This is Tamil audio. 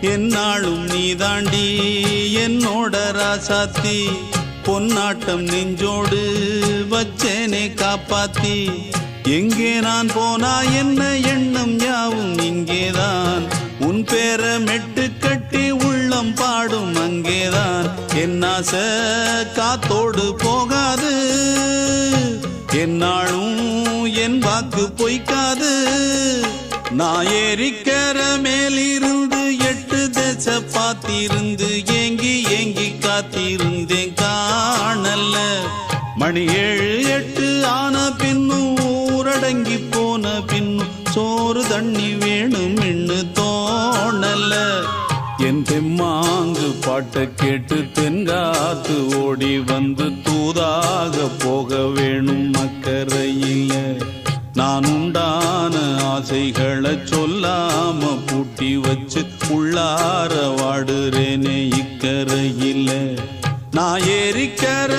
என்னாலும் நீ தாண்டி என்னோட ராசாத்தி பொன்னாட்டம் நெஞ்சோடு வச்சேனே காப்பாத்தி எங்கே நான் போனா என்ன எண்ணம் யாவும் இங்கேதான் உன் பேர மெட்டு கட்டி உள்ளம் பாடும் அங்கேதான் என் ஆசை காத்தோடு போகாது என்னாலும் என் வாக்கு பொய்க்காது நான் ஏறிக்கர மேலிருந்து 8 தேச பார்த்திருந்து ஏங்கி ஏங்கி காத்திருந்தேன் காணல்ல மணி 7 8 ஆன பின்னும் ஊரடங்கி போன பின்னும் சோறு தண்ணி வேணும் இன்னு தோணல என் தெம்மாங்கு பாட்டை கேட்டு தென்காத்து ஓடி வந்து தூதாக போக வேணும் அக்கறையில நான் உண்டான ஆசைகளை சொல்லாம பூட்டி வச்சு உள்ளார வாடுறேனே இக்கரையில நான் ஏறிக்கர